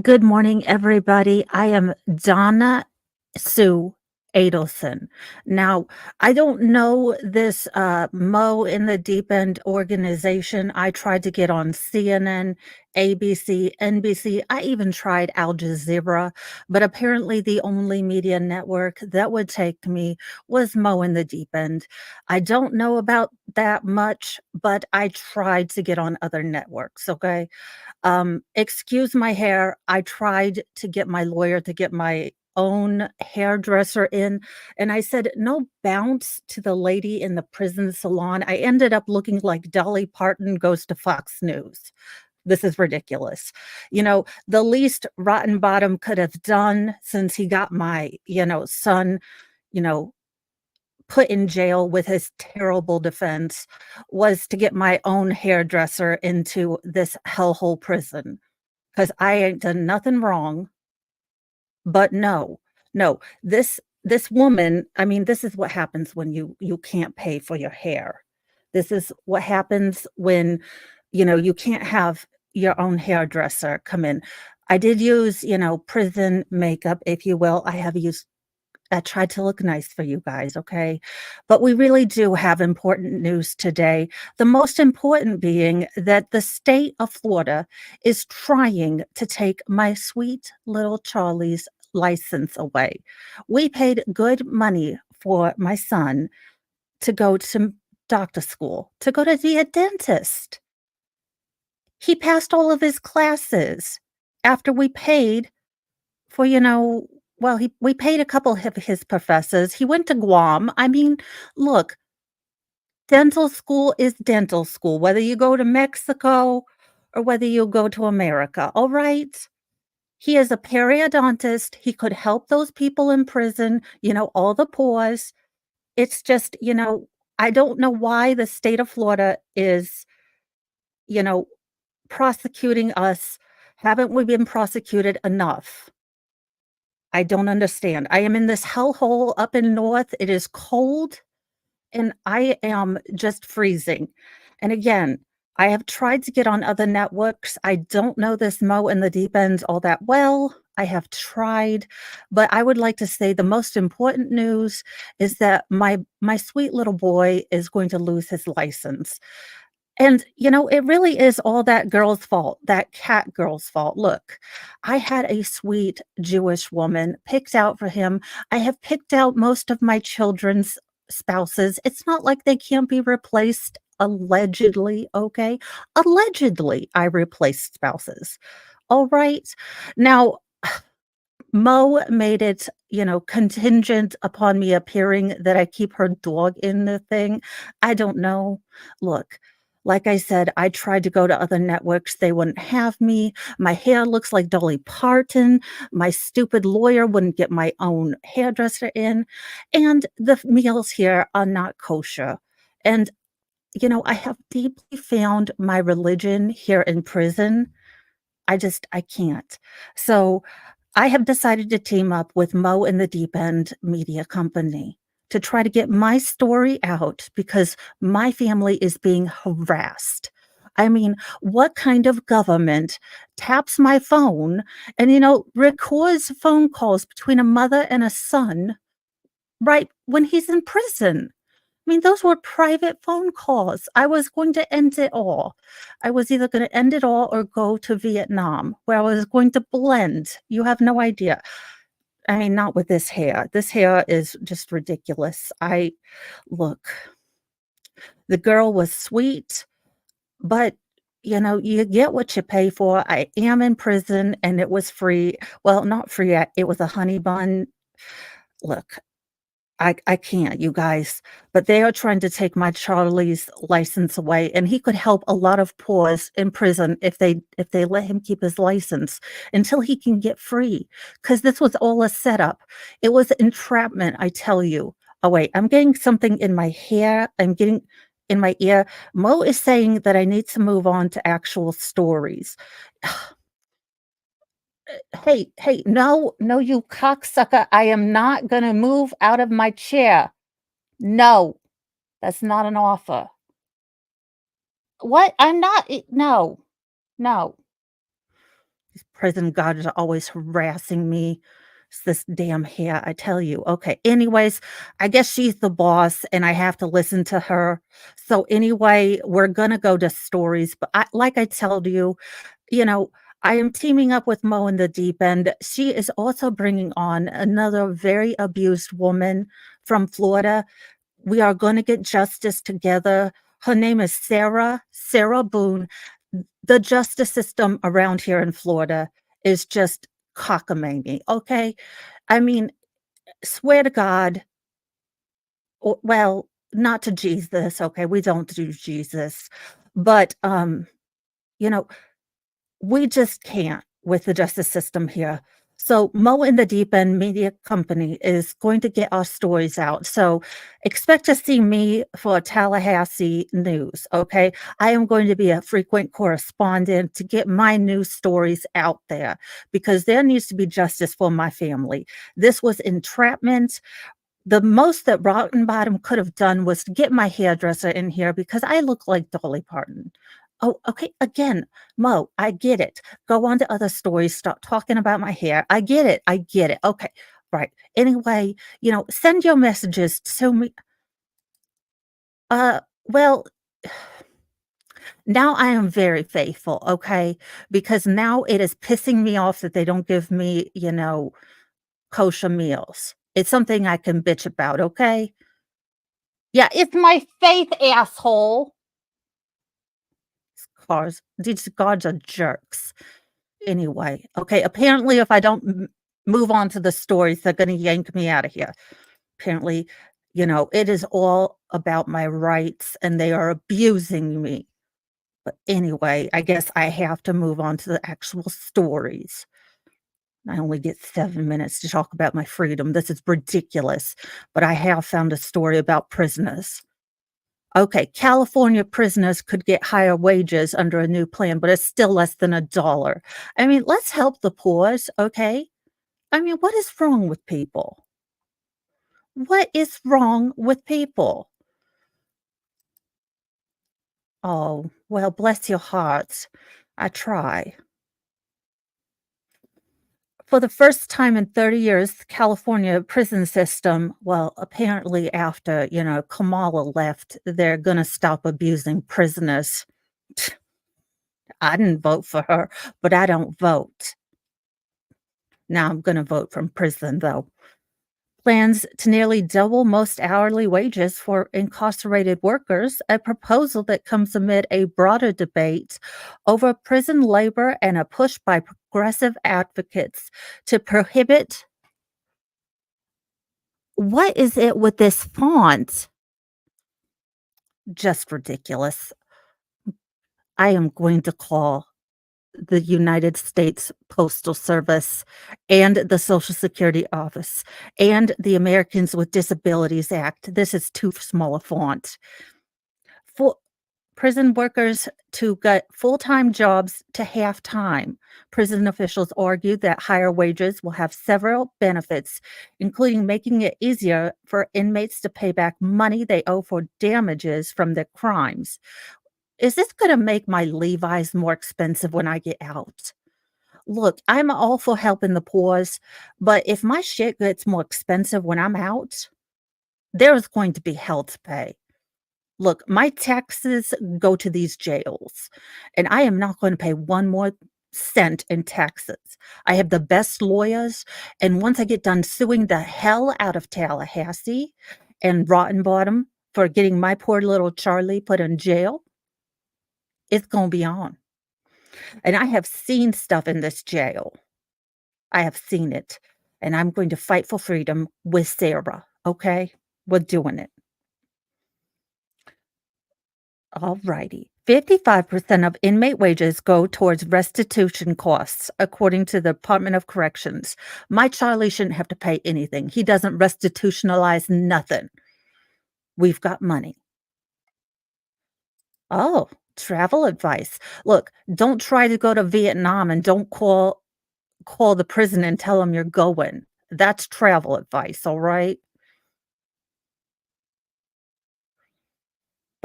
Good morning, everybody. I am Donna Sue Adelson. Now, I don't know this Mo in the Deep End organization. I tried to get on CNN, ABC, NBC. I even tried Al Jazeera, but apparently the only media network that would take me was Mo in the Deep End. I don't know about that much, but I tried to get on other networks, okay? Excuse my hair. I tried to get my lawyer to get my own hairdresser in, and I said, "No bounce to the lady in the prison salon." I ended up looking like Dolly Parton goes to Fox News. This is ridiculous. The least Rotten Bottom could have done since he got my, son, you know, put in jail with his terrible defense was to get my own hairdresser into this hellhole prison. 'Cause I ain't done nothing wrong, but no, no, this woman, I mean, this is what happens when you can't pay for your hair. This is what happens when, you can't have your own hairdresser come in. I did use, prison makeup, if you will. I tried to look nice for you guys, okay? But we really do have important news today. The most important being that the state of Florida is trying to take my sweet little Charlie's license away. We paid good money for my son to go to doctor school, to go to be a dentist. He passed all of his classes after we paid for, well, he we paid a couple of his professors. He went to Guam. I mean, look, dental school is dental school, whether you go to Mexico or whether you go to America, all right? He is a periodontist. He could help those people in prison, all the poors. It's just, I don't know why the state of Florida is, you know, prosecuting us. Haven't we been prosecuted enough? I don't understand. I am in this hellhole up in north. It is cold and I am just freezing. And again, I have tried to get on other networks. I don't know this Mo in the Deep End all that well. I have tried, but I would like to say the most important news is that my sweet little boy is going to lose his license. And, it really is all that girl's fault, that cat girl's fault. Look, I had a sweet Jewish woman picked out for him. I have picked out most of my children's spouses. It's not like they can't be replaced allegedly, okay? Allegedly, I replaced spouses. All right. Now, Mo made it, contingent upon me appearing that I keep her dog in the thing. I don't know. Look, like I said, I tried to go to other networks. They wouldn't have me. My hair looks like Dolly Parton. My stupid lawyer wouldn't get my own hairdresser in. And the meals here are not kosher. And, I have deeply found my religion here in prison. I can't. So I have decided to team up with Mo and the Deep End Media Company to try to get my story out because my family is being harassed. I mean, what kind of government taps my phone and, records phone calls between a mother and a son right when he's in prison? I mean, those were private phone calls. I was going to end it all. I was either gonna end it all or go to Vietnam, where I was going to blend. You have no idea. I mean, not with this hair. This hair is just ridiculous. I look, the girl was sweet, but, you get what you pay for. I am in prison, and it was free. Well, not free, it was a honey bun. Look, I can't, you guys, but they are trying to take my Charlie's license away, and he could help a lot of poors in prison if they let him keep his license until he can get free. Because this was all a setup. It was entrapment, I tell you. Oh, wait, I'm getting something in my hair, I'm getting in my ear. Mo is saying that I need to move on to actual stories. Hey, hey, no, no, you cocksucker, I am not gonna move out of my chair. No, that's not an offer. What? I'm not no, no. prison guards are always harassing me. It's this damn hair, I tell you. Okay, anyways, I guess she's the boss and I have to listen to her. So anyway, we're gonna go to stories, but like I told you, you know, I am teaming up with Mo in the Deep End. She is also bringing on another very abused woman from Florida. We are gonna get justice together. Her name is Sarah Boone. The justice system around here in Florida is just cockamamie, okay? I mean, swear to God, well, not to Jesus, okay? We don't do Jesus, but, you know, we just can't with the justice system here. So Mo in the Deep End Media Company is going to get our stories out. So expect to see me for Tallahassee news, okay? I am going to be a frequent correspondent to get my news stories out there because there needs to be justice for my family. This was entrapment. The most that Rotten Bottom could have done was to get my hairdresser in here because I look like Dolly Parton. Oh, okay. Again, Mo, I get it. Go on to other stories. Stop talking about my hair. I get it. I get it. Okay. Right. Anyway, send your messages to me. Well, now I am very faithful, okay? Because now it is pissing me off that they don't give me, kosher meals. It's something I can bitch about, okay? Yeah, it's my faith, asshole. These guards are jerks. Anyway, okay, apparently if I don't move on to the stories, they're gonna yank me out of here. Apparently, it is all about my rights and they are abusing me. But anyway, I guess I have to move on to the actual stories. I only get 7 minutes to talk about my freedom. This is ridiculous, but I have found a story about prisoners. Okay, California prisoners could get higher wages under a new plan, but it's still less than $1. I mean, let's help the poors, okay? I mean, what is wrong with people? What is wrong with people? Oh, well, bless your hearts. I try. For the first time in 30 years, California prison system, well, apparently after, Kamala left, they're gonna stop abusing prisoners. I didn't vote for her, but I don't vote. Now I'm gonna vote from prison, though. Plans to nearly double most hourly wages for incarcerated workers, a proposal that comes amid a broader debate over prison labor and a push by progressive advocates to prohibit. What is it with this font? Just ridiculous. I am going to call the United States Postal Service and the Social Security Office and the Americans with Disabilities Act. This is too small a font. For prison workers to get full-time jobs to half-time. Prison officials argue that higher wages will have several benefits, including making it easier for inmates to pay back money they owe for damages from their crimes. Is this gonna make my Levi's more expensive when I get out? Look, I'm all for helping the poors, but if my shit gets more expensive when I'm out, there's going to be hell to pay. Look, my taxes go to these jails, and I am not going to pay one more cent in taxes. I have the best lawyers, and once I get done suing the hell out of Tallahassee and Rotten Bottom for getting my poor little Charlie put in jail, it's gonna be on. And I have seen stuff in this jail. I have seen it, and I'm going to fight for freedom with Sarah, okay? We're doing it. Alrighty. 55% of inmate wages go towards restitution costs, according to the Department of Corrections. My Charlie shouldn't have to pay anything. He doesn't restitutionalize nothing. We've got money. Oh, travel advice. Look, don't try to go to Vietnam and don't call the prison and tell them you're going. That's travel advice, all right?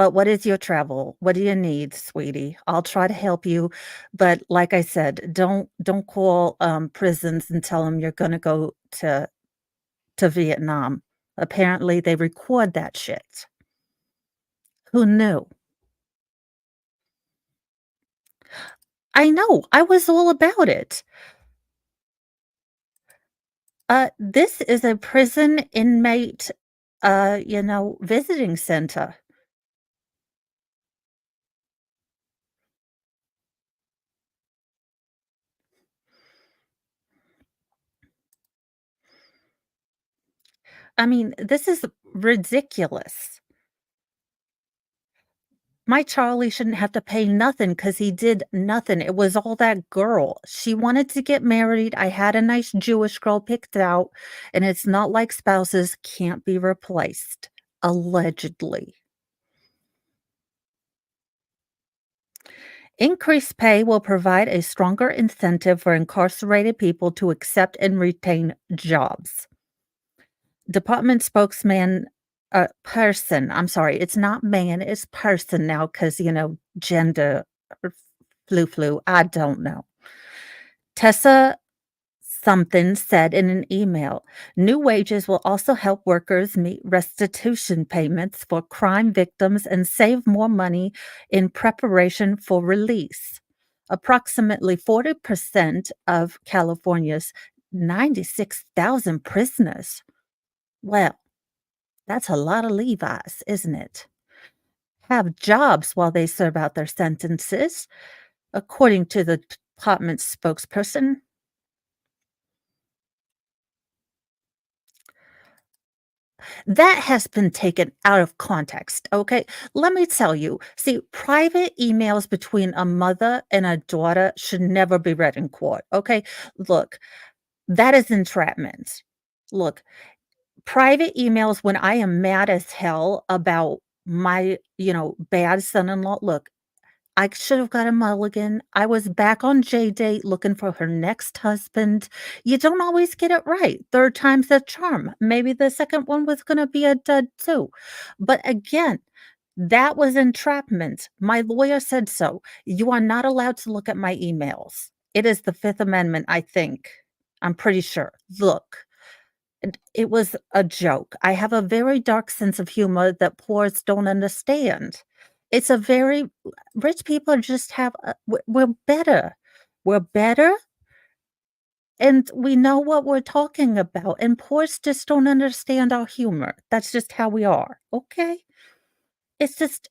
But what is your trouble? What do you need, sweetie? I'll try to help you, but like I said, don't call, prisons and tell them 'em you're gonna go to Vietnam. Apparently, they record that shit. Who knew? I know, I was all about it. This is a prison inmate, visiting center. I mean, this is ridiculous. My Charlie shouldn't have to pay nothing because he did nothing. It was all that girl. She wanted to get married. I had a nice Jewish girl picked out, and it's not like spouses can't be replaced, allegedly. Increased pay will provide a stronger incentive for incarcerated people to accept and retain jobs. Department spokesman person, I'm sorry, it's not man, it's person now because, gender flu, I don't know. Tessa something said in an email, new wages will also help workers meet restitution payments for crime victims and save more money in preparation for release. Approximately 40% of California's 96,000 prisoners. Well, that's a lot of Levi's, isn't it? Have jobs while they serve out their sentences, according to the department spokesperson. That has been taken out of context, okay? Let me tell you. See, private emails between a mother and a daughter should never be read in court, okay? Look, that is entrapment. Look, private emails when I am mad as hell about my, bad son-in-law. Look, I should have got a mulligan. I was back on J-Date looking for her next husband. You don't always get it right. 3rd time's the charm. Maybe the second one was gonna be a dud too. But again, that was entrapment. My lawyer said so. You are not allowed to look at my emails. It is the 5th Amendment, I think. I'm pretty sure. Look, it was a joke. I have a very dark sense of humor that poors don't understand. It's a very rich people just have we're better. We're better, and we know what we're talking about, and poors just don't understand our humor. That's just how we are, okay? It's just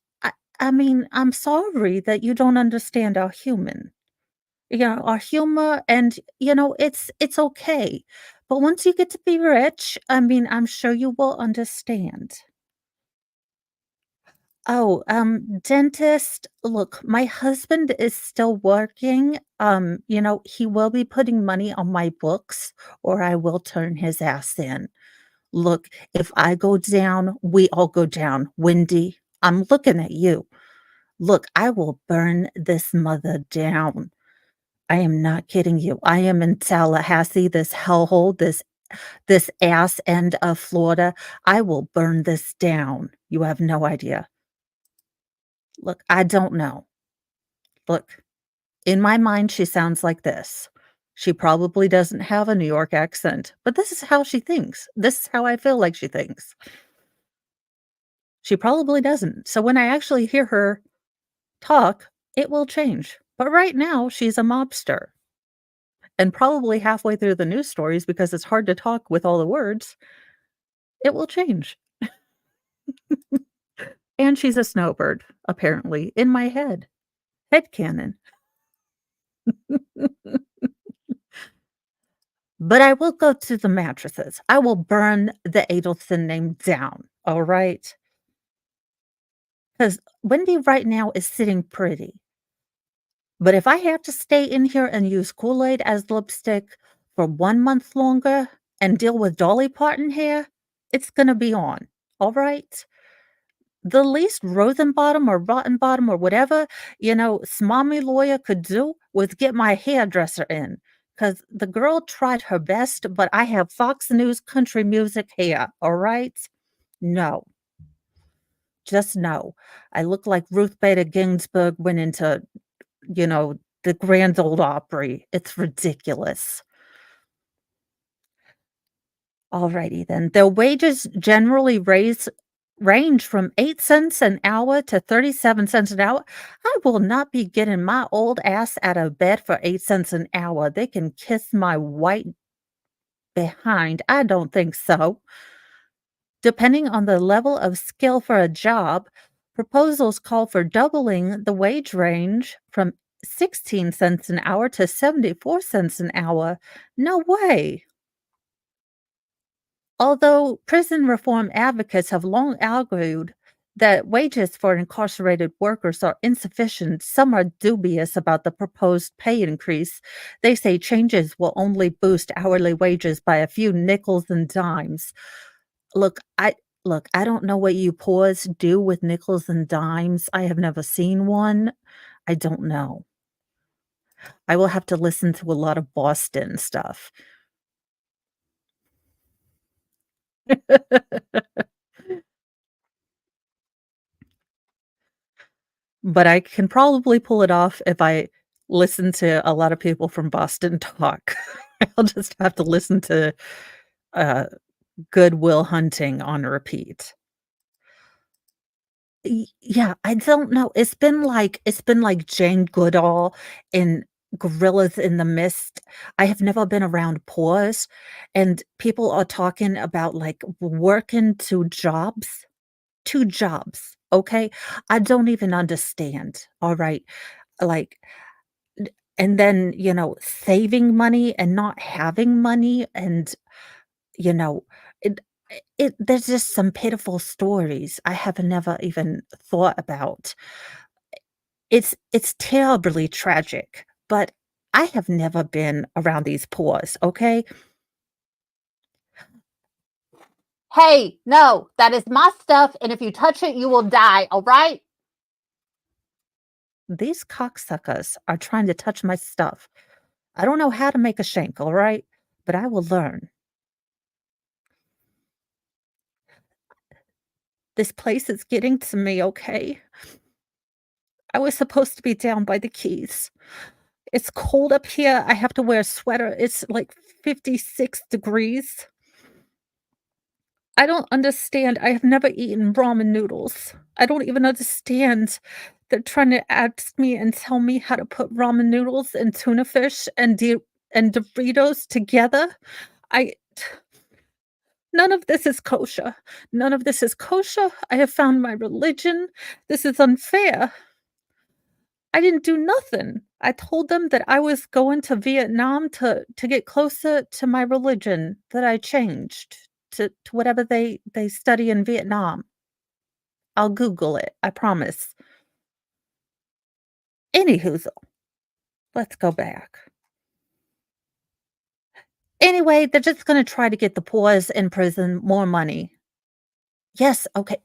I mean, I'm sorry that you don't understand our human. Our humor and, it's okay. But once you get to be rich, I mean, I'm sure you will understand. Oh, dentist, look, my husband is still working. He will be putting money on my books or I will turn his ass in. Look, if I go down, we all go down. Wendy, I'm looking at you. Look, I will burn this mother down. I am not kidding you. I am in Tallahassee, this hellhole, this ass end of Florida. I will burn this down. You have no idea. Look, I don't know. Look, in my mind, she sounds like this. She probably doesn't have a New York accent, but this is how she thinks. This is how I feel like she thinks. She probably doesn't. So when I actually hear her talk, it will change. But right now, she's a mobster. And probably halfway through the news stories, because it's hard to talk with all the words, it will change. And she's a snowbird, apparently, in my head. Headcanon. But I will go to the mattresses. I will burn the Adelson name down, all right? Because Wendy right now is sitting pretty. But if I have to stay in here and use Kool-Aid as lipstick for 1 month longer and deal with Dolly Parton hair, it's gonna be on, all right? The least Rosenbottom or Rottenbottom or whatever, smarmy lawyer could do was get my hairdresser in, cause the girl tried her best, but I have Fox News country music hair, alright? No. Just know, I look like Ruth Bader Ginsburg went into, you know, the Grand Ole Opry. It's ridiculous. Alrighty then. The wages generally range from 8 cents an hour to 37 cents an hour. I will not be getting my old ass out of bed for 8 cents an hour. They can kiss my white behind. I don't think so. Depending on the level of skill for a job, proposals call for doubling the wage range from 16 cents an hour to 74 cents an hour. No way. Although prison reform advocates have long argued that wages for incarcerated workers are insufficient, some are dubious about the proposed pay increase. They say changes will only boost hourly wages by a few nickels and dimes. Look, I don't know what you poors do with nickels and dimes. I have never seen one. I don't know. I will have to listen to a lot of Boston stuff. But I can probably pull it off if I listen to a lot of people from Boston talk. I'll just have to listen to, uh, Good Will Hunting on repeat. Yeah, I don't know. It's been like Jane Goodall and Gorillas in the Mist. I have never been around poors, and people are talking about, like, working 2 jobs, okay? I don't even understand, alright? Like, and then, saving money and not having money and, you know, it there's just some pitiful stories I have never even thought about. It's terribly tragic, but I have never been around these poors, okay? Hey, no, that is my stuff, and if you touch it, you will die, alright? These cocksuckers are trying to touch my stuff. I don't know how to make a shank, alright? But I will learn. This place is getting to me, okay? I was supposed to be down by the Keys. It's cold up here, I have to wear a sweater, it's like 56 degrees. I don't understand, I have never eaten ramen noodles. I don't even understand. They're trying to ask me and tell me how to put ramen noodles and tuna fish and Doritos together. I None of this is kosher. None of this is kosher. I have found my religion. This is unfair. I didn't do nothing. I told them that I was going to Vietnam to get closer to my religion that I changed to whatever they study in Vietnam. I'll Google it, I promise. Anyhoozle, let's go back. Anyway, they're just gonna try to get the poors in prison more money. Yes, okay.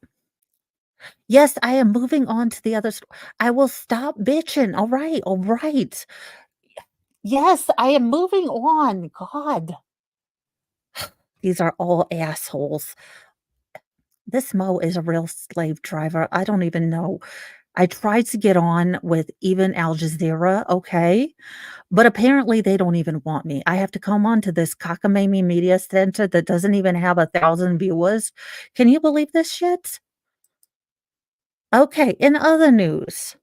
Yes, I am moving on to the other I will stop bitching, alright, alright. Yes, I am moving on, God. These are all assholes. This Mo is a real slave driver, I don't even know. I tried to get on with even Al Jazeera, okay, but apparently they don't even want me. I have to come on to this cockamamie media center that doesn't even have 1,000 viewers. Can you believe this shit? Okay, in other news,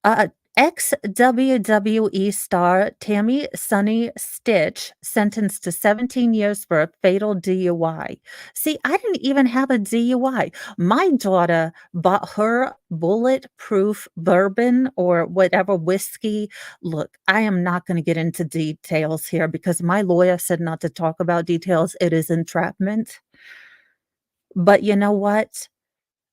uh, ex-WWE star Tammy Sunny Stitch sentenced to 17 years for a fatal DUI. See, I didn't even have a DUI. My daughter bought her bulletproof bourbon or whatever whiskey. Look, I am not going to get into details here because my lawyer said not to talk about details. It is entrapment. But you know what?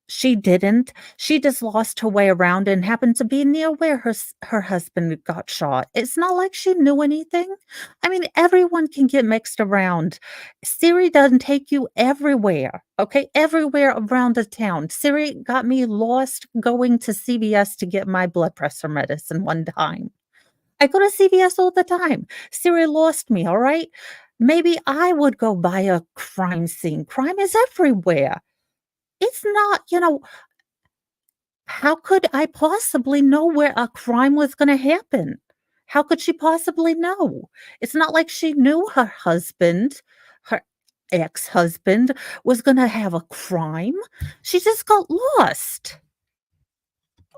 She didn't. She just lost her way around and happened to be near where her husband got shot. It's not like she knew anything. I mean, everyone can get mixed around. Siri doesn't take you everywhere, okay? Everywhere around the town. Siri got me lost going to CVS to get my blood pressure medicine one time. I go to CVS all the time. Siri lost me, all right? Maybe I would go by a crime scene. Crime is everywhere. It's not, how could I possibly know where a crime was gonna happen? How could she possibly know? It's not like she knew her ex-husband, was gonna have a crime. She just got lost.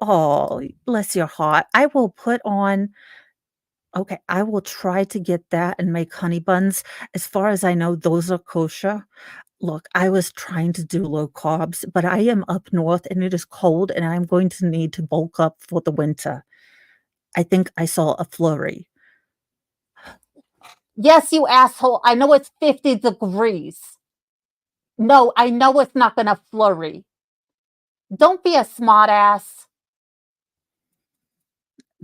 Oh, bless your heart. I will try to get that and make honey buns. As far as I know, those are kosher. Look, I was trying to do low carbs, but I am up north and it is cold and I'm going to need to bulk up for the winter. I think I saw a flurry. Yes, you asshole. I know it's 50 degrees. No, I know it's not going to flurry. Don't be a smartass.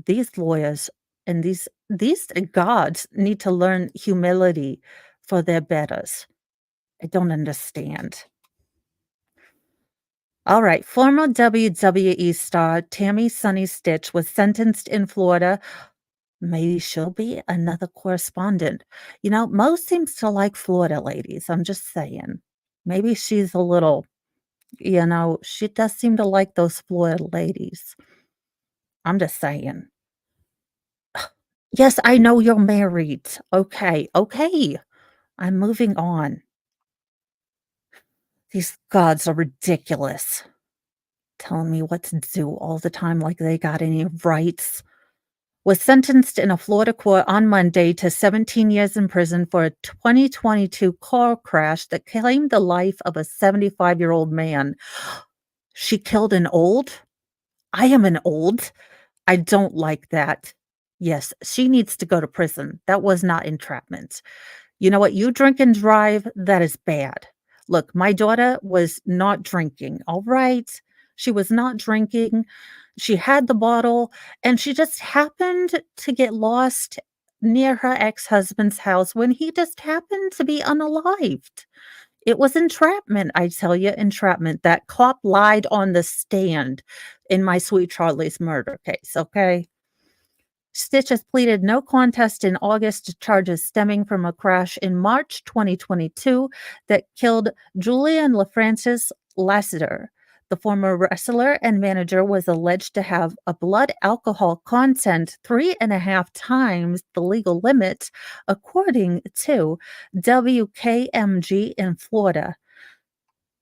These lawyers and these gods need to learn humility for their betters. I don't understand. All right, former WWE star Tammy Sunny Stitch was sentenced in Florida. Maybe she'll be another correspondent. Mo seems to like Florida ladies. I'm just saying. Maybe she's a little, she does seem to like those Florida ladies. I'm just saying. Yes, I know you're married. Okay, okay. I'm moving on. These gods are ridiculous. Telling me what to do all the time like they got any rights. Was sentenced in a Florida court on Monday to 17 years in prison for a 2022 car crash that claimed the life of a 75-year-old man. She killed an old? I am an old. I don't like that. Yes, she needs to go to prison. That was not entrapment. You know what? You drink and drive, that is bad. Look, my daughter was not drinking, all right? She was not drinking. She had the bottle, and she just happened to get lost near her ex-husband's house when he just happened to be unalived. It was entrapment, I tell you, entrapment. That cop lied on the stand in my Sweet Charlie's murder case, okay? Stitch has pleaded no contest in August to charges stemming from a crash in March 2022 that killed Julian LaFrancis Lassiter. The former wrestler and manager was alleged to have a blood alcohol content 3.5 times the legal limit, according to WKMG in Florida.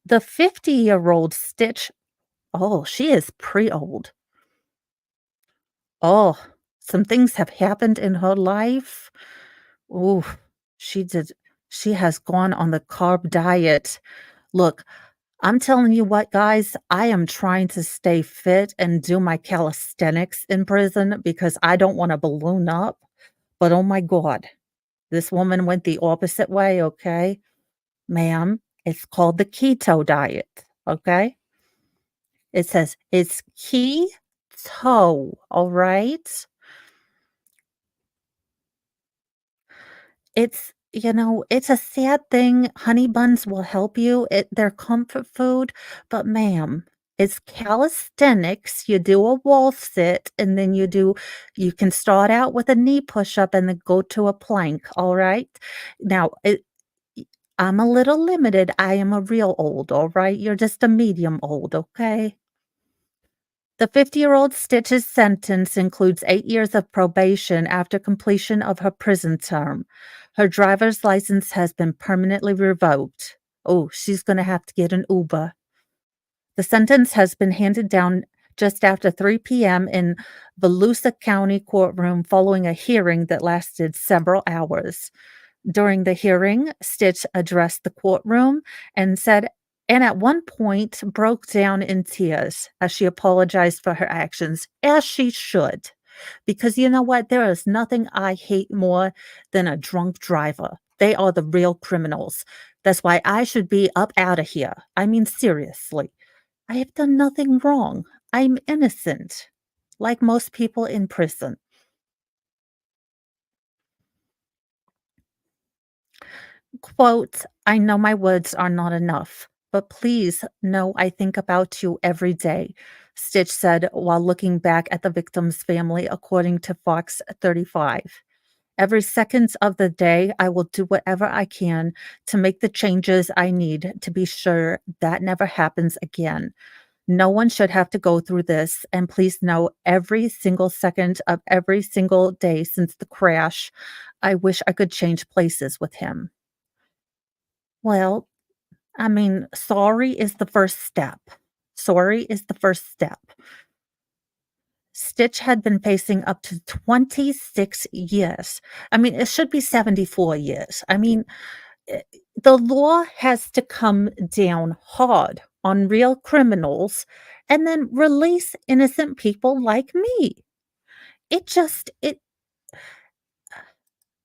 The 50-year-old Stitch, oh, she is pre-old. Oh, some things have happened in her life. Ooh, she did she has gone on the carb diet. Look, I'm telling you what, guys, I am trying to stay fit and do my calisthenics in prison because I don't wanna balloon up, but oh my god, this woman went the opposite way, okay? Ma'am, it's called the keto diet, okay? It says it's keto, alright? It's a sad thing. Honey buns will help you. They're comfort food, but ma'am, it's calisthenics. You do a wall sit and then you can start out with a knee push up and then go to a plank, all right? Now, I'm a little limited. I am a real old, all right? You're just a medium old, okay? The 50-year-old Stitch's sentence includes 8 years of probation after completion of her prison term. Her driver's license has been permanently revoked. Oh, she's gonna have to get an Uber. The sentence has been handed down just after 3 p.m. in Volusia County courtroom following a hearing that lasted several hours. During the hearing, Stitch addressed the courtroom and at one point broke down in tears as she apologized for her actions, as she should. Because you know what? There is nothing I hate more than a drunk driver. They are the real criminals. That's why I should be up out of here. I mean, seriously. I have done nothing wrong. I'm innocent, like most people in prison. Quote, I know my words are not enough, but please know I think about you every day, Stitch said while looking back at the victim's family, according to Fox 35. Every second of the day, I will do whatever I can to make the changes I need to be sure that never happens again. No one should have to go through this, and please know every single second of every single day since the crash, I wish I could change places with him. Well, I mean, sorry is the first step. Sorry is the first step. Stitch had been facing up to 26 years. I mean, it should be 74 years. I mean, eh, the law has to come down hard on real criminals and then release innocent people like me. It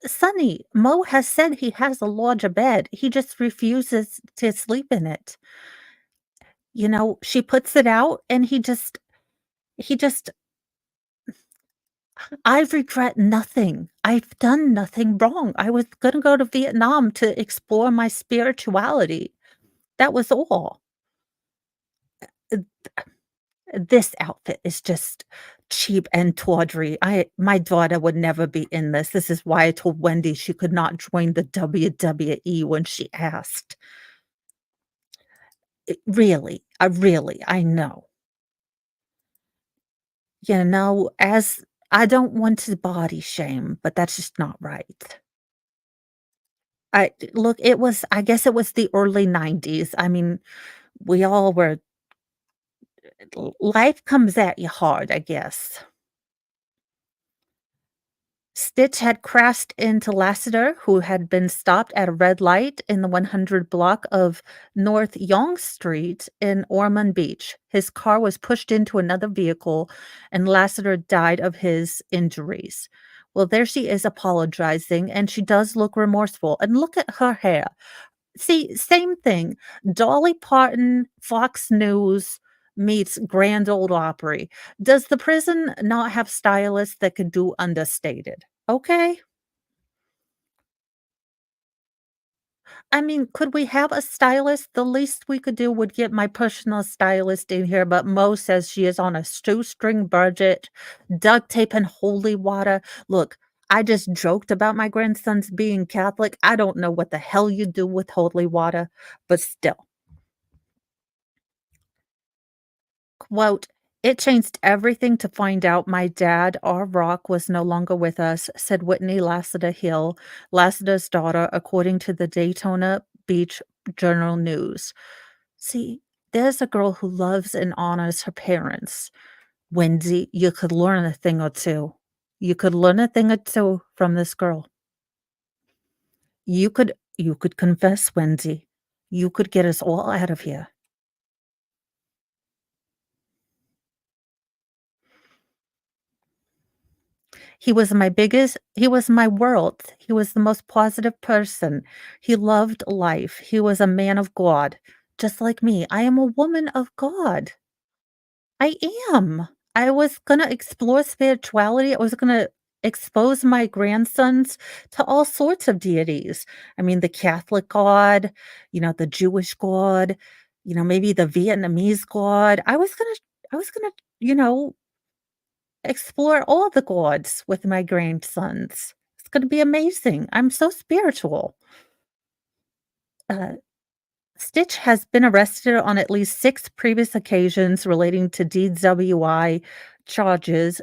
Sonny, Mo has said he has a larger bed. He just refuses to sleep in it. She puts it out and he just I regret nothing. I've done nothing wrong. I was gonna go to Vietnam to explore my spirituality. That was all. Uh, this outfit is just cheap and tawdry. My daughter would never be in this. This is why I told Wendy she could not join the WWE when she asked. Really, I know. As I don't want to body shame, but that's just not right. I guess it was the early '90s. I mean, we all were life comes at you hard, I guess. Stitch had crashed into Lassiter, who had been stopped at a red light in the 100 block of North Yonge Street in Ormond Beach. His car was pushed into another vehicle, and Lassiter died of his injuries. Well, there she is apologizing, and she does look remorseful. And look at her hair. See, same thing. Dolly Parton, Fox News meets Grand Ole Opry. Does the prison not have stylists that could do understated? Okay. I mean, could we have a stylist? The least we could do would get my personal stylist in here, but Mo says she is on a shoestring budget, duct tape and holy water. Look, I just joked about my grandson's being Catholic. I don't know what the hell you do with holy water, but still. Quote, "It changed everything to find out my dad, our rock, was no longer with us," said Whitney Lassiter Hill, Lassiter's daughter, according to the Daytona Beach Journal News. See, there's a girl who loves and honors her parents. Wendy, you could learn a thing or two. You could learn a thing or two from this girl. You could confess, Wendy. You could get us all out of here. He was my world. He was the most positive person. He loved life. He was a man of God, just like me. I am a woman of God. I am. I was gonna explore spirituality. I was gonna expose my grandsons to all sorts of deities. I mean, the Catholic God, the Jewish God, maybe the Vietnamese God. I was gonna, you know, explore all the gods with my grandsons. It's gonna be amazing. I'm so spiritual. Uh, Stitch has been arrested on at least 6 previous occasions relating to DWI charges,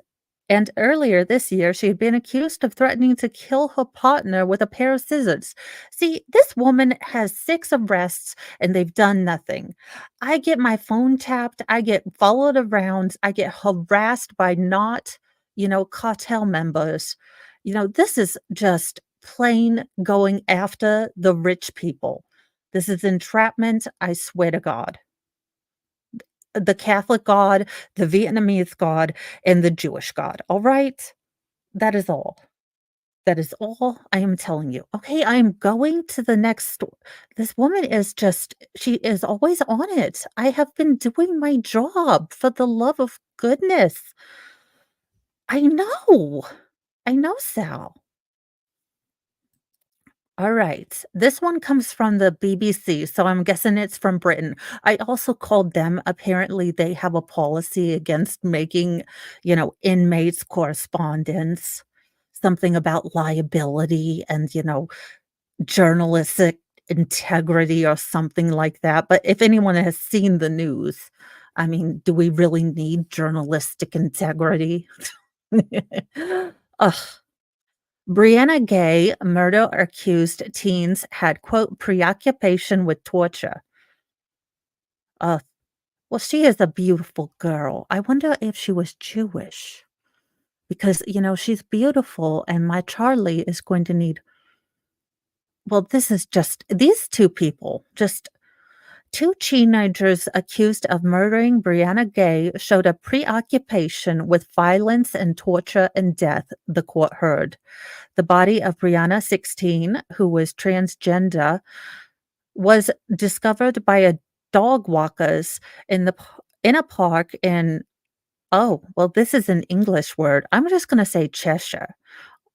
and earlier this year, she had been accused of threatening to kill her partner with a pair of scissors. See, this woman has 6 arrests, and they've done nothing. I get my phone tapped, I get followed around, I get harassed by cartel members. This is just plain going after the rich people. This is entrapment, I swear to God. The Catholic God, the Vietnamese God, and the Jewish God, all right? That is all. That is all I am telling you. Okay, I am going to the next store. This woman is just she is always on it. I have been doing my job, for the love of goodness. I know. I know, Sal. All right. This one comes from the BBC, so I'm guessing it's from Britain. I also called them. Apparently, they have a policy against making, inmates correspondence. something about liability and, journalistic integrity or something like that, but if anyone has seen the news, I mean, do we really need journalistic integrity? Ugh. Brianna Gay, murder-accused teens had, quote, "preoccupation with torture." Uh, well, she is a beautiful girl. I wonder if she was Jewish because, she's beautiful, and my Charlie is going to need well, this is just these 2 people, just 2 teenagers accused of murdering Brianna Gay showed a preoccupation with violence and torture and death, the court heard. The body of Brianna, 16, who was transgender, was discovered by a dog walkers in a park in oh, well, this is an English word. I'm just gonna say Cheshire.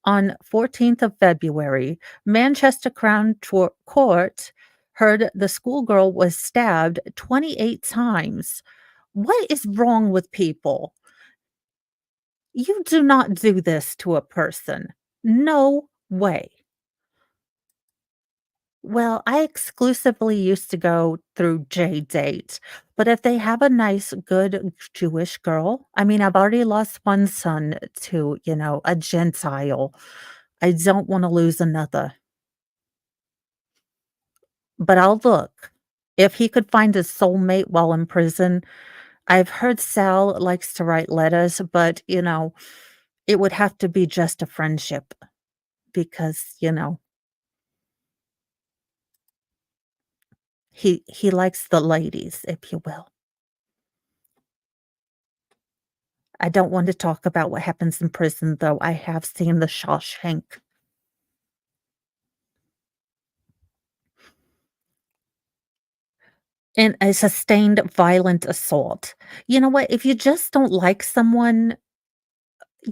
On 14th of February, Manchester Court heard the schoolgirl was stabbed 28 times. What is wrong with people? You do not do this to a person. No way. Well, I exclusively used to go through JDate, but if they have a nice, good Jewish girl, I mean, I've already lost one son to, a Gentile. I don't wanna lose another, but I'll look. If he could find his soulmate while in prison, I've heard Sal likes to write letters, but, it would have to be just a friendship because, he likes the ladies, if you will. I don't want to talk about what happens in prison, though I have seen The Shawshank. And a sustained violent assault. You know what? If you just don't like someone,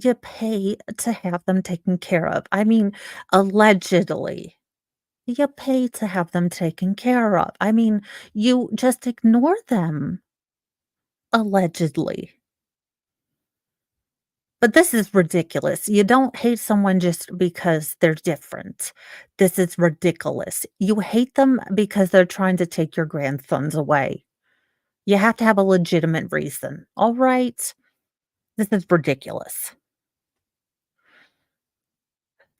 you pay to have them taken care of. I mean, allegedly, you pay to have them taken care of. I mean, you just ignore them, allegedly. But this is ridiculous. You don't hate someone just because they're different. This is ridiculous. You hate them because they're trying to take your grandsons away. You have to have a legitimate reason. All right? This is ridiculous.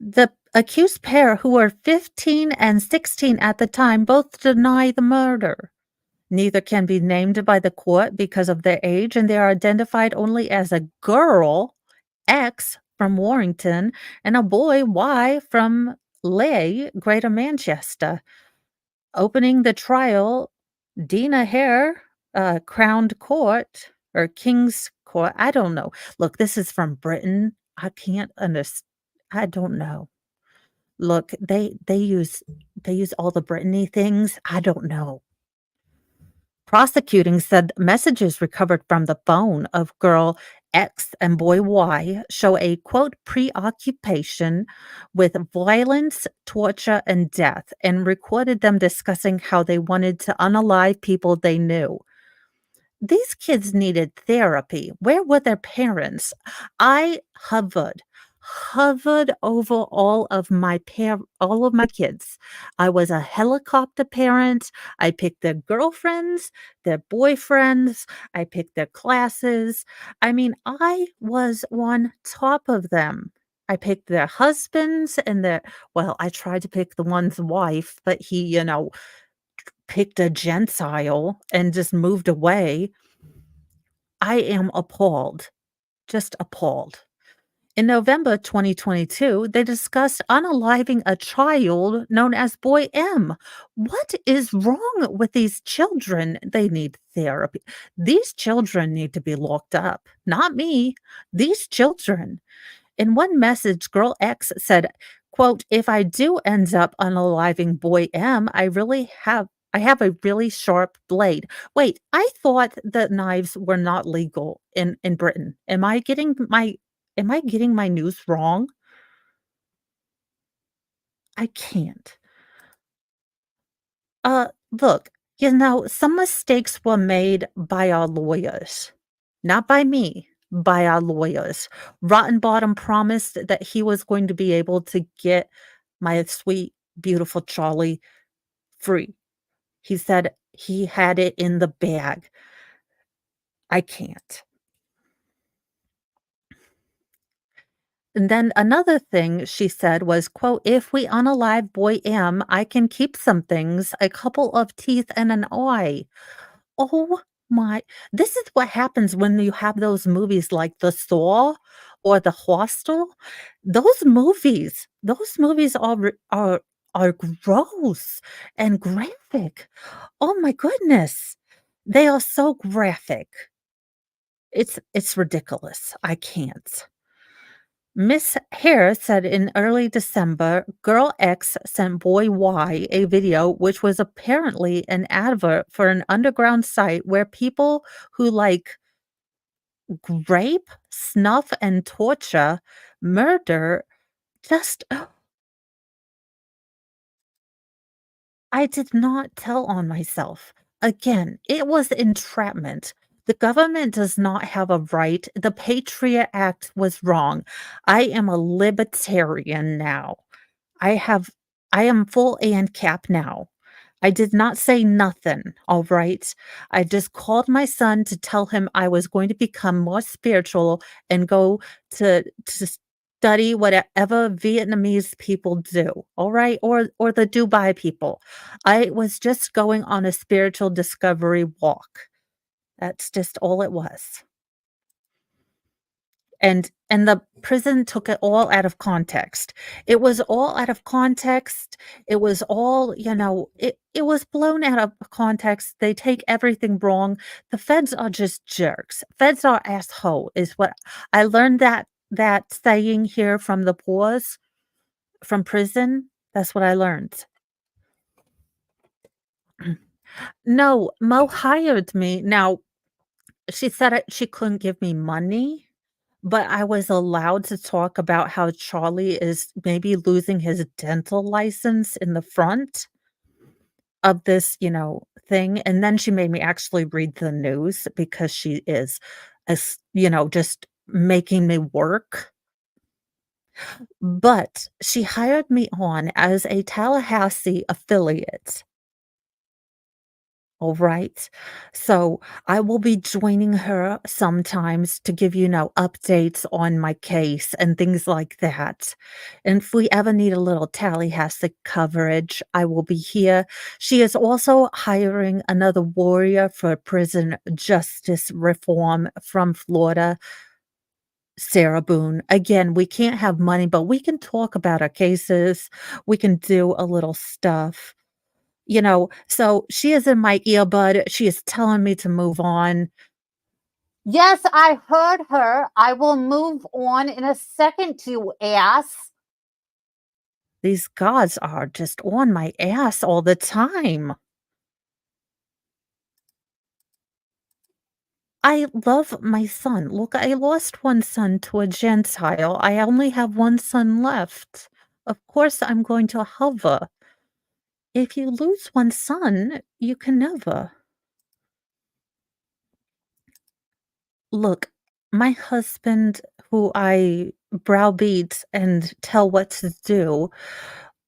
The accused pair, who were 15 and 16 at the time, both deny the murder. Neither can be named by the court because of their age, and they are identified only as a girl, X, from Warrington, and a boy, Y, from Leigh, Greater Manchester. Opening the trial, Dina Hare, Crowned Court or King's Court, I don't know. Look, this is from Britain. I can't understand. I don't know. Look, they use all the Brittany things. I don't know. Prosecuting said messages recovered from the phone of girl X and boy Y show a quote preoccupation with violence, torture, and death, and recorded them discussing how they wanted to unalive people they knew. These kids needed therapy. Where were their parents? I hovered over all of my kids. I was a helicopter parent. I picked their girlfriends, their boyfriends, I picked their classes. I mean, I was on top of them. I picked their husbands and I tried to pick the one's wife, but he, picked a Gentile and just moved away. I am appalled, just appalled. In November 2022, they discussed unaliving a child known as Boy M. What is wrong with these children? They need therapy. These children need to be locked up, not me. These children. In one message, Girl X said, quote, "If I do end up unaliving Boy M, I have a really sharp blade." Wait, I thought that knives were not legal in Britain. Am I getting my news wrong? I can't. Look, some mistakes were made by our lawyers, not by me. by our lawyers. Rottenbottom promised that he was going to be able to get my sweet, beautiful Charlie free. He said he had it in the bag. I can't. And then another thing she said was, quote, "If we unalive boy M, I can keep some things, a couple of teeth and an eye." Oh my, this is what happens when you have those movies like The Saw or The Hostel. Those movies are gross and graphic. Oh my goodness. They are so graphic. It's ridiculous. I can't. Miss Harris said in early December, Girl X sent Boy Y a video which was apparently an advert for an underground site where people who like rape, snuff, and torture, murder, just I did not tell on myself. Again, it was entrapment. The government does not have a right. The Patriot Act was wrong. I am a libertarian now. I have I am full ANCAP now. I did not say nothing, all right? I just called my son to tell him I was going to become more spiritual and go to study whatever Vietnamese people do, all right? Or the Dubai people. I was just going on a spiritual discovery walk. That's just all it was. And the prison took it all out of context. It was all out of context. It was all, it was blown out of context. They take everything wrong. The feds are just jerks. Feds are asshole is what I learned that saying here from the pause from prison. That's what I learned. No, Mo hired me. Now, she said she couldn't give me money. But I was allowed to talk about how Charlie is maybe losing his dental license in the front of this, thing, and then she made me actually read the news because she is just making me work. But she hired me on as a Tallahassee affiliate. All right. So I will be joining her sometimes to give updates on my case and things like that. And if we ever need a little Tallahassee coverage, I will be here. She is also hiring another warrior for prison justice reform from Florida, Sarah Boone. Again, we can't have money, but we can talk about our cases. We can do a little stuff. So she is in my earbud. She is telling me to move on. Yes, I heard her. I will move on in a second, you ass. These gods are just on my ass all the time. I love my son. Look, I lost one son to a Gentile. I only have one son left. Of course, I'm going to hover. If you lose one son, you can never. Look, my husband, who I browbeat and tell what to do,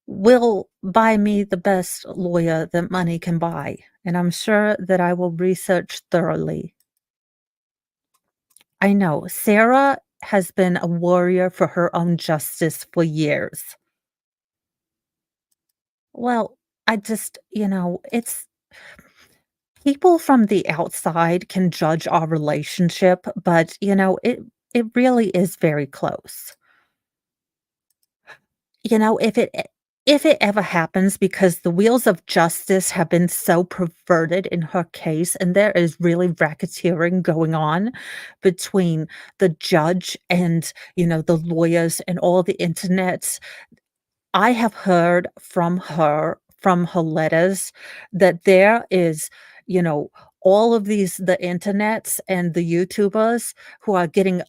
will buy me the best lawyer that money can buy, and I'm sure that I will research thoroughly. I know Sarah has been a warrior for her own justice for years. Well, I just, it's people from the outside can judge our relationship, but it really is very close. If it ever happens, because the wheels of justice have been so perverted in her case, and there is really racketeering going on between the judge and, the lawyers and all the internets. I have heard from her letters, that there is, all of the internets and the YouTubers who are getting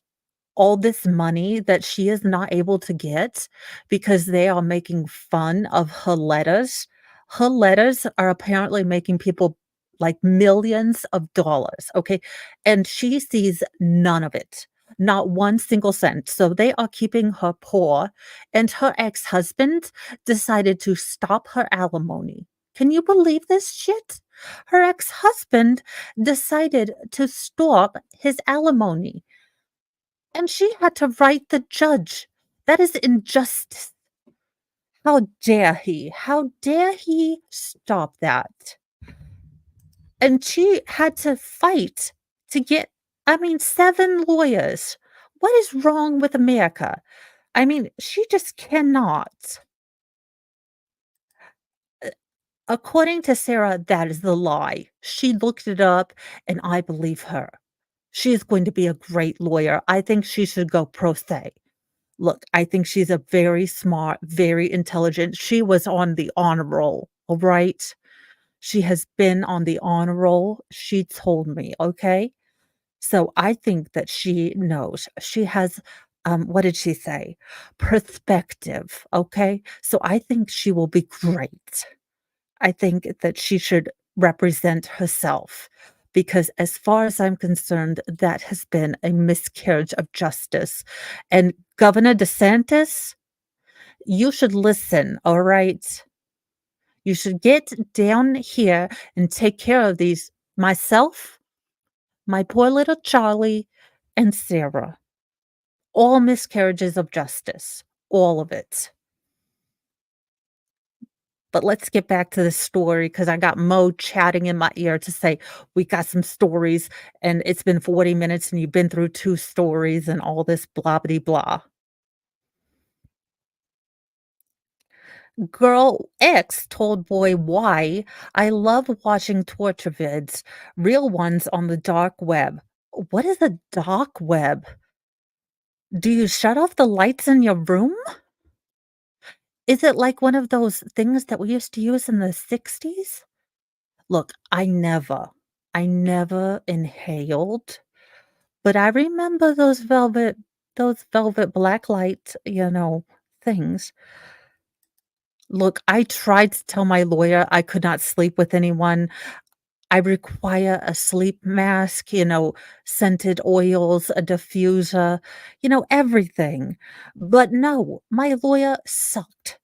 all this money that she is not able to get because they are making fun of her letters. Her letters are apparently making people like millions of dollars, okay? And she sees none of it. Not one single cent. So they are keeping her poor, and her ex-husband decided to stop her alimony. Can you believe this shit? Her ex-husband decided to stop his alimony, and she had to write the judge. That is injustice. How dare he? How dare he stop that? And she had to fight to get, I mean, 7 lawyers. What is wrong with America? I mean, she just cannot. Uh, According to Sarah, that is the lie. She looked it up, and I believe her. She is going to be a great lawyer. I think she should go pro se. Look, I think she's a very smart, very intelligent. She was on the honor roll, all right? She has been on the honor roll. She told me, okay? So I think that she knows. She has, what did she say? Perspective, okay? So I think she will be great. I think that she should represent herself because, as far as I'm concerned, that has been a miscarriage of justice. And Governor DeSantis, you should listen, all right? You should get down here and take care of these myself, my poor little Charlie, and Sarah. All miscarriages of justice, all of it. But let's get back to the story because I got Mo chatting in my ear to say, "We got some stories, and it's been 40 minutes, and you've been through 2 stories and all this blah bitty blah." Girl X told boy Y, "I love watching torture vids, real ones on the dark web." What is the dark web? Do you shut off the lights in your room? Is it like one of those things that we used to use in the '60s? Look, I never inhaled, but I remember those velvet black light, things. Look, I tried to tell my lawyer I could not sleep with anyone. I require a sleep mask, scented oils, a diffuser, everything. But no, my lawyer sucked.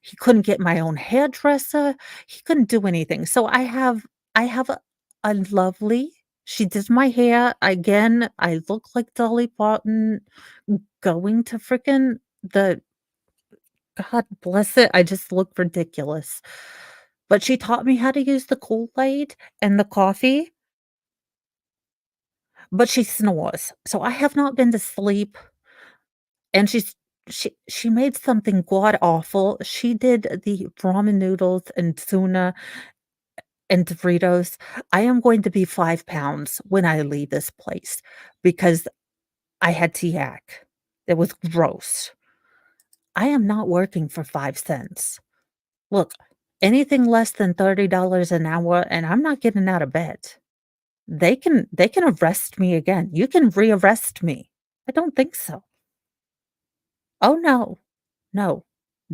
He couldn't get my own hairdresser. He couldn't do anything. So I have a lovely she did my hair. Again, I look like Dolly Parton going to frickin' the God bless it, I just look ridiculous. But she taught me how to use the Kool-Aid and the coffee, but she snores. So I have not been to sleep, and she made something god awful. She did the ramen noodles and tuna and Doritos. I am going to be 5 pounds when I leave this place because I had to yak. It was gross. I am not working for 5 cents. Look, anything less than $30 an hour, and I'm not getting out of bed. They can arrest me again. You can rearrest me. I don't think so. Oh, no. No.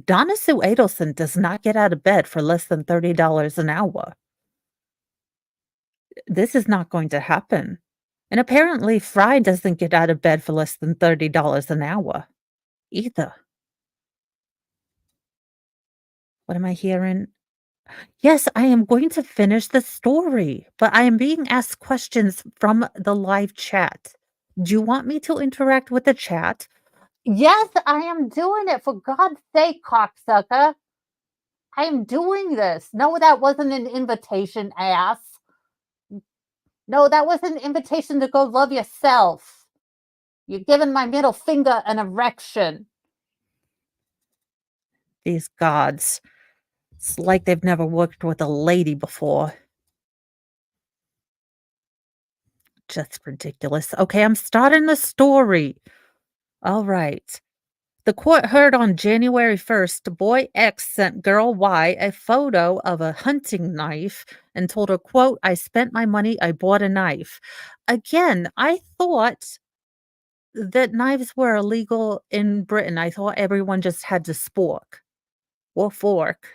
Donna Sue Adelson does not get out of bed for less than $30 an hour. This is not going to happen. And apparently, Fry doesn't get out of bed for less than $30 an hour either. What am I hearing? Yes, I am going to finish the story, but I am being asked questions from the live chat. Do you want me to interact with the chat? Yes, I am doing it. For God's sake, cocksucker. I am doing this. No, that wasn't an invitation, ass. No, that was an invitation to go love yourself. You're giving my middle finger an erection. These gods. It's like they've never worked with a lady before. Just ridiculous. Okay, I'm starting the story. All right. The court heard on January 1st, boy X sent girl Y a photo of a hunting knife and told her, quote, "I spent my money, I bought a knife." Again, I thought that knives were illegal in Britain. I thought everyone just had to spork or fork.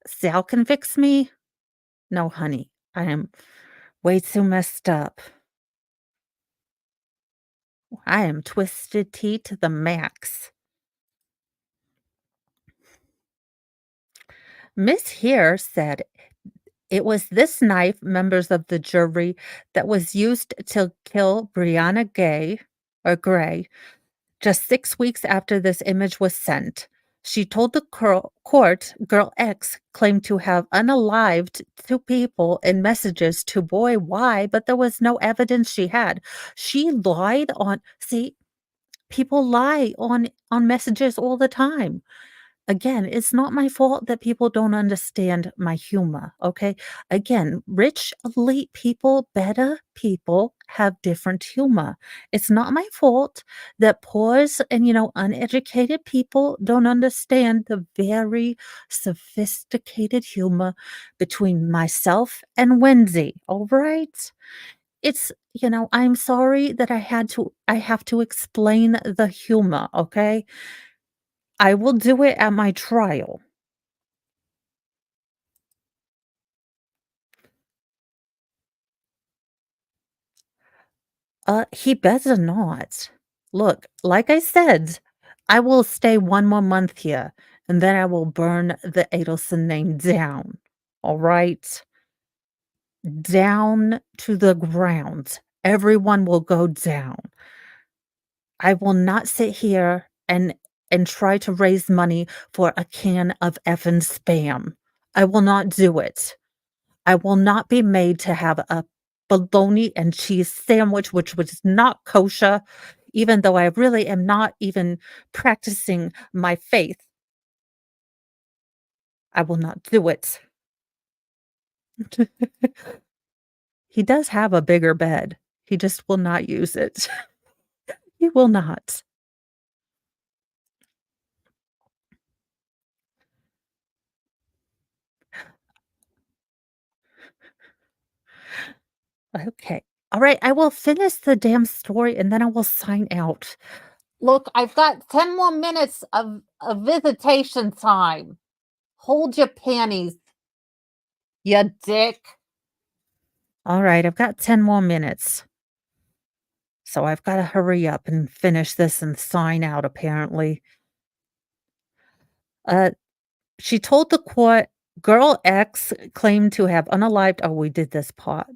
Sal can fix me? No, honey. I am Way too messed up. I am twisted tea to the max. Miss Here said it was this knife, members of the jury, that was used to kill Brianna Gray just 6 weeks after this image was sent. She told the court Girl X claimed to have unalived 2 people in messages to Boy Y, but there was no evidence she had. She lied on see, people lie on messages all the time. Again, it's not my fault that people don't understand my humor, okay? Again, rich, elite people, better people have different humor. It's not my fault that poors and, uneducated people don't understand the very sophisticated humor between myself and Wendy, all right? I'm sorry that I have to explain the humor, okay? I will do it at my trial. He better not. Look, like I said, I will stay 1 more month here, and then I will burn the Adelson name down, alright? Down to the ground. Everyone will go down. I will not sit here and try to raise money for a can of effing Spam. I will not do it. I will not be made to have a bologna and cheese sandwich, which was not kosher, even though I really am not even practicing my faith. I will not do it. He does have a bigger bed. He just will not use it. He will not. Okay. All right, I will finish the damn story and then I will sign out. Look, I've got 10 more minutes of visitation time. Hold your panties, you dick. All right, I've got 10 more minutes. So I've gotta hurry up and finish this and sign out apparently. Uh, she told the court girl X claimed to have unalived we did this part.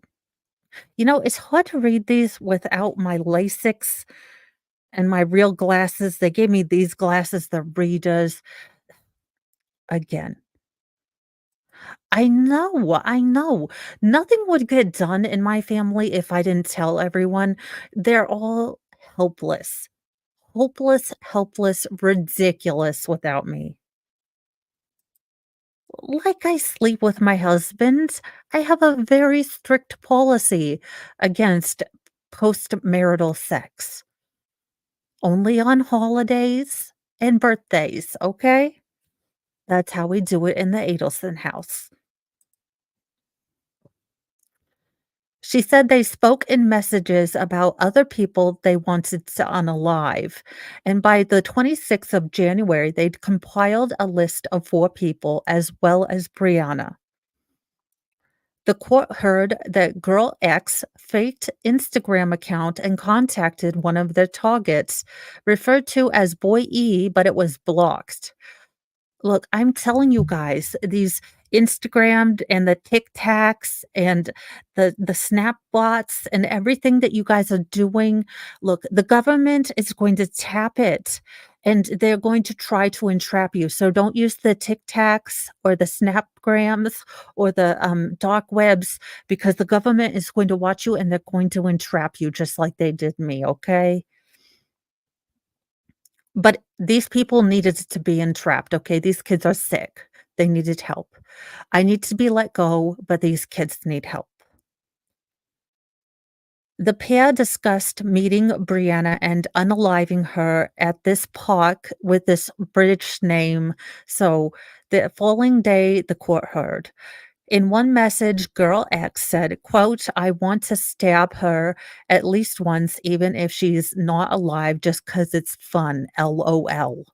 It's hard to read these without my LASIKs and my real glasses. They gave me these glasses, the readers. Again, I know. Nothing would get done in my family if I didn't tell everyone. They're all helpless. Hopeless, helpless, ridiculous without me. Like I sleep with my husband, I have a very strict policy against post-marital sex. Only on holidays and birthdays, okay? That's how we do it in the Adelson house. She said they spoke in messages about other people they wanted to unalive. And by the 26th of January, they'd compiled a list of 4 people as well as Brianna. The court heard that Girl X faked Instagram account and contacted one of their targets, referred to as Boy E, but it was blocked. Look, I'm telling you guys, these Instagrammed and the TikToks and the Snap bots and everything that you guys are doing, look, the government is going to tap it and they're going to try to entrap you. So don't use the TikToks or the Snapgrams or the dark webs because the government is going to watch you and they're going to entrap you just like they did me, okay? But these people needed to be entrapped, okay? These kids are sick. They needed help. I need to be let go, but these kids need help. The pair discussed meeting Brianna and unaliving her at this park with this British name. So the following day, the court heard. In one message, Girl X said, quote, "I want to stab her at least once, even if she's not alive, just 'cause it's fun, LOL."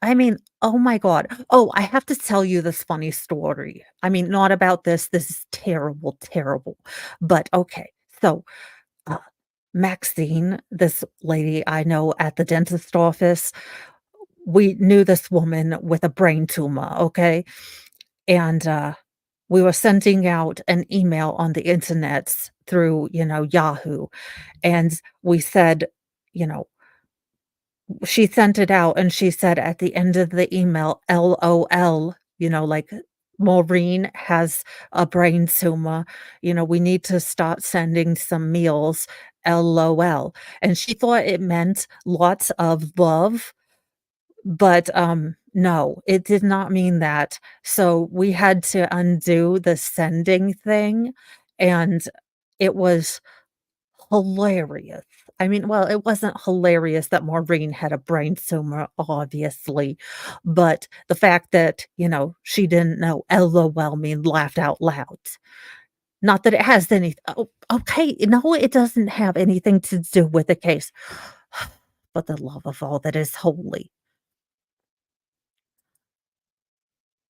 I mean, oh my god. Oh, I have to tell you this funny story. I mean, not about this. This is terrible, terrible. But okay. So, uh, Maxine, this lady I know at the dentist office, we knew this woman with a brain tumor, okay? And we were sending out an email on the internet through, Yahoo. And we said, you know, she sent it out and she said at the end of the email, LOL, like Maureen has a brain tumor. We need to start sending some meals, LOL. And she thought it meant lots of love, but no, it did not mean that. So we had to undo the sending thing, and it was hilarious. I mean, well, it wasn't hilarious that Maureen had a brain tumor, obviously, but the fact that, she didn't know LOL mean laughed out loud. Not that it has any okay, no, it doesn't have anything to do with the case. But the love of all that is holy.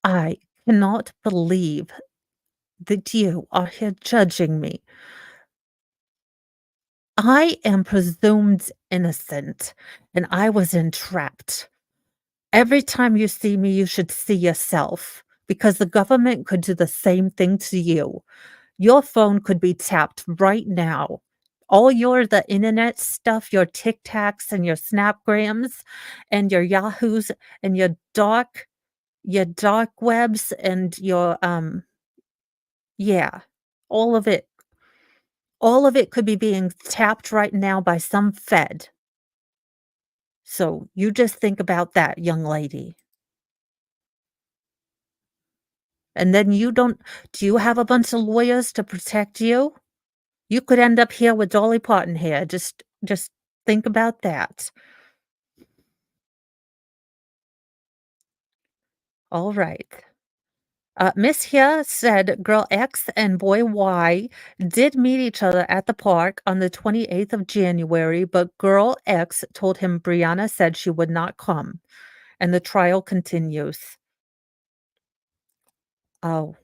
I cannot believe that you are here judging me. I am presumed innocent, and I was entrapped. Every time you see me, you should see yourself because the government could do the same thing to you. Your phone could be tapped right now. All the internet stuff, your TikToks and your Snapgrams and your Yahoos and your dark webs and your yeah, all of it. All of it could be being tapped right now by some Fed. So you just think about that, young lady. And then do you have a bunch of lawyers to protect you? You could end up here with Dolly Parton here. Just think about that. All right. Miss here said girl X and boy Y did meet each other at the park on the 28th of January, but girl X told him Brianna said she would not come, and the trial continues. Oh,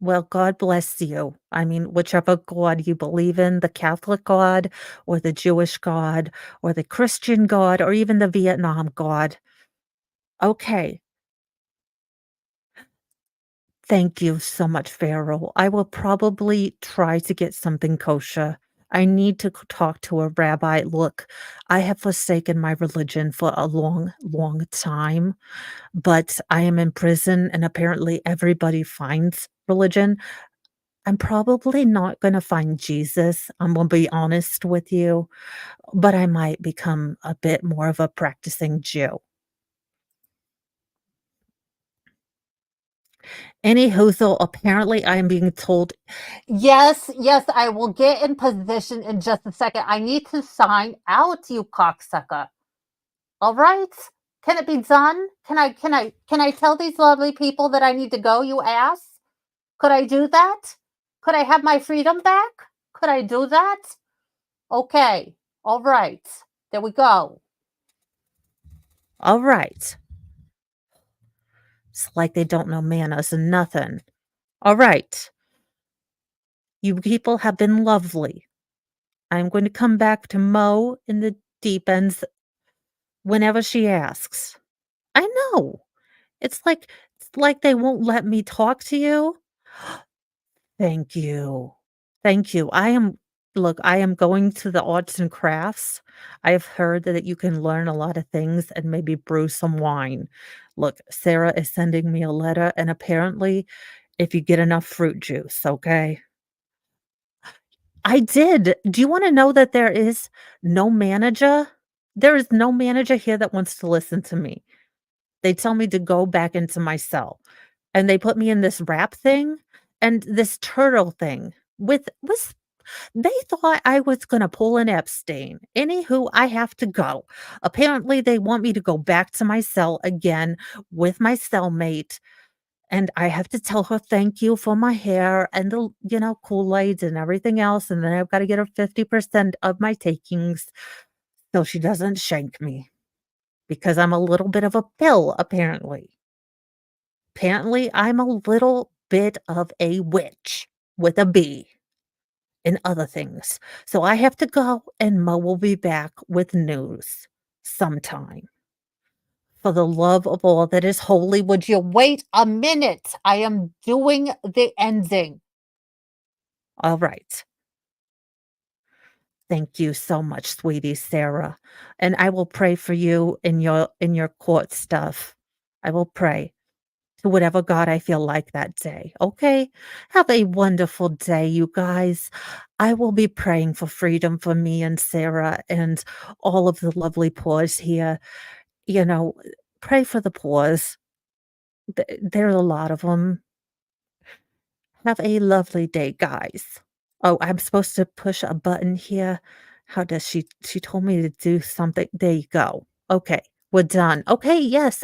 well, God bless you. I mean, whichever God you believe in, the Catholic God or the Jewish God or the Christian God or even the Vietnam God. Okay. Thank you so much, Pharaoh. I will probably try to get something kosher. I need to talk to a rabbi. Look, I have forsaken my religion for a long, long time, but I am in prison and apparently everybody finds religion. I'm probably not gonna find Jesus, I'm gonna be honest with you, but I might become a bit more of a practicing Jew. Anyhoozle, apparently I am being told yes, yes, I will get in position in just a second. I need to sign out, you cocksucker. All right? Can it be done? Can I tell these lovely people that I need to go, you ass? Could I do that? Could I have my freedom back? Could I do that? Okay. All right. There we go. All right. It's like they don't know manners and nothing. All right. You people have been lovely. I'm going to come back to Mo in the deep ends whenever she asks. I know. It's like they won't let me talk to you. Thank you. Thank you. I am going to the arts and crafts. I've heard that you can learn a lot of things and maybe brew some wine. Look, Sarah is sending me a letter, and apparently, if you get enough fruit juice, okay? I did. Do you wanna know that there is no manager? There is no manager here that wants to listen to me. They tell me to go back into my cell, and they put me in this wrap thing and this turtle thing with they thought I was gonna pull an Epstein. Anywho, I have to go. Apparently, they want me to go back to my cell again with my cellmate, and I have to tell her thank you for my hair and the, Kool-Aid and everything else, and then I've gotta get her 50% of my takings so she doesn't shank me. because I'm a little bit of a pill, apparently. Apparently, I'm a little bit of a witch with a B and other things. So I have to go, and Mo will be back with news sometime. For the love of all that is holy, would you wait a minute? I am doing the ending. All right. Thank you so much, sweetie Sarah. And I will pray for you in your court stuff. I will pray to whatever God I feel like that day. Okay? Have a wonderful day, you guys. I will be praying for freedom for me and Sarah and all of the lovely paws here. You know, pray for the paws. There are a lot of them. Have a lovely day, guys. Oh, I'm supposed to push a button here. How does she told me to do something. There you go. Okay, we're done. Okay, yes,